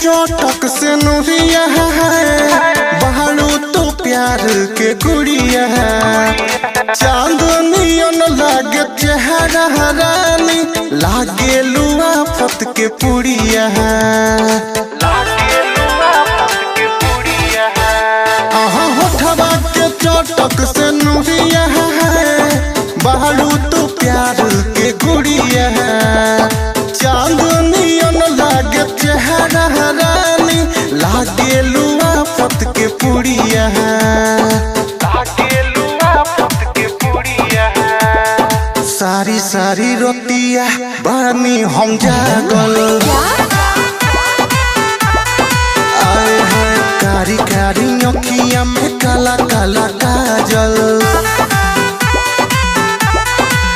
चोटक से नुरिया बहारू तो प्यार के गुड़िया चांदनियन लागे चेहरा रानी लागे लुआ फत के पुड़िया होठवा के चोटक से नुरिया बहारू तो प्यार के गुड़िया चांदनियन लागे चेहरा रानी लागे लुआ फत के पुड़िया सारी सारी रोतिया बानी हम जागल आए हैं कारी कारी अखियां में काला काला काजल।